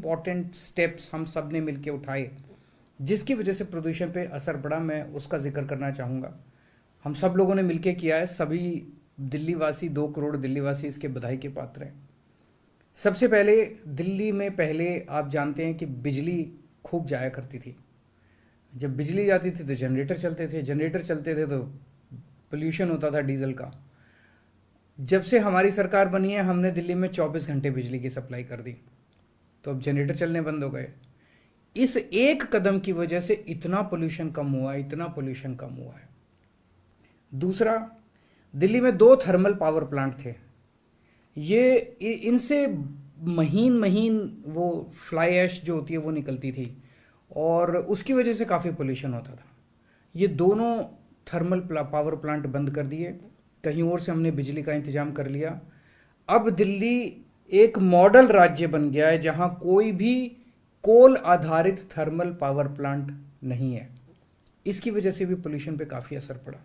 Important steps हम सब ने मिलकर उठाए जिसकी वजह से प्रदूषण पे असर पड़ा, मैं उसका जिक्र करना चाहूँगा। हम सब लोगों ने मिलकर किया है, सभी दिल्ली वासी, 2 करोड़ दिल्ली वासी इसके बधाई के पात्र हैं। सबसे पहले दिल्ली में पहले आप जानते हैं कि बिजली खूब जाया करती थी। जब बिजली जाती थी तो जनरेटर चलते थे, जनरेटर चलते थे तो पोल्यूशन होता था डीजल का। जब से हमारी सरकार बनी है हमने दिल्ली में 24 घंटे बिजली की सप्लाई कर दी, तो अब जनरेटर चलने बंद हो गए। इस एक कदम की वजह से इतना पोल्यूशन कम हुआ है, इतना पोल्यूशन कम हुआ है। दूसरा, दिल्ली में 2 थर्मल पावर प्लांट थे। ये इनसे महीन महीन वो फ्लाई ऐश जो होती है वो निकलती थी और उसकी वजह से काफ़ी पोल्यूशन होता था। ये दोनों थर्मल पावर प्लांट बंद कर दिए, कहीं और से हमने बिजली का इंतजाम कर लिया। अब दिल्ली एक मॉडल राज्य बन गया है जहां कोई भी कोल आधारित थर्मल पावर प्लांट नहीं है। इसकी वजह से भी पोल्यूशन पे काफ़ी असर पड़ा।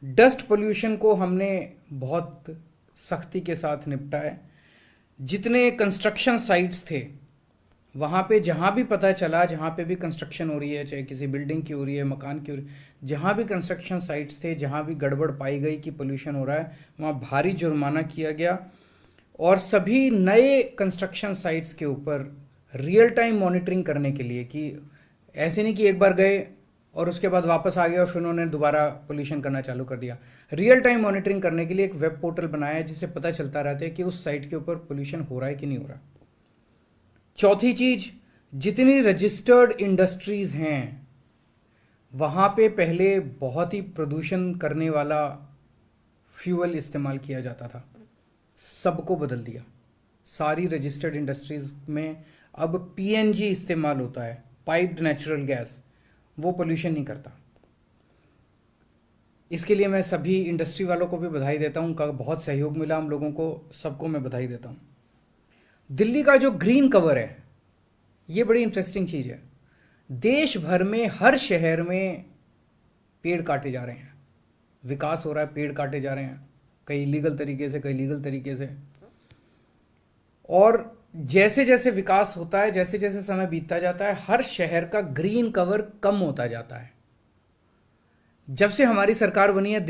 डस्ट पोल्यूशन को हमने बहुत सख्ती के साथ निपटा है। जितने कंस्ट्रक्शन साइट्स थे वहाँ पे जहाँ भी पता चला, जहाँ पे भी कंस्ट्रक्शन हो रही है, चाहे किसी बिल्डिंग की हो रही है, मकान की हो रही है, जहाँ भी कंस्ट्रक्शन साइट्स थे, जहाँ भी गड़बड़ पाई गई कि पोल्यूशन हो रहा है, वहाँ भारी जुर्माना किया गया और सभी नए कंस्ट्रक्शन साइट्स के ऊपर रियल टाइम मॉनिटरिंग करने के लिए, कि ऐसे नहीं कि एक बार गए और उसके बाद वापस आ गए और फिर उन्होंने दोबारा पोल्यूशन करना चालू कर दिया। रियल टाइम मॉनिटरिंग करने के लिए एक वेब पोर्टल बनाया है जिससे पता चलता रहता है कि उस साइट के ऊपर पोल्यूशन हो रहा है कि नहीं हो रहा। चौथी चीज, जितनी रजिस्टर्ड इंडस्ट्रीज हैं वहां पे पहले बहुत ही प्रदूषण करने वाला फ्यूल इस्तेमाल किया जाता था, सबको बदल दिया। सारी रजिस्टर्ड इंडस्ट्रीज में अब पीएनजी इस्तेमाल होता है, पाइप्ड नेचुरल गैस। वो पोल्यूशन नहीं करता। इसके लिए मैं सभी इंडस्ट्री वालों को भी बधाई देता हूं, उनका बहुत सहयोग मिला हम लोगों को, सबको मैं बधाई देता हूं। दिल्ली का जो ग्रीन कवर है ये बड़ी इंटरेस्टिंग चीज है। देश भर में हर शहर में पेड़ काटे जा रहे हैं, विकास हो रहा है, पेड़ काटे जा रहे हैं, कई लीगल तरीके से, कई लीगल तरीके से। और जैसे जैसे विकास होता है, जैसे जैसे समय बीतता जाता है, हर शहर का ग्रीन कवर कम होता जाता है। जब से हमारी सरकार बनी है दिल्ली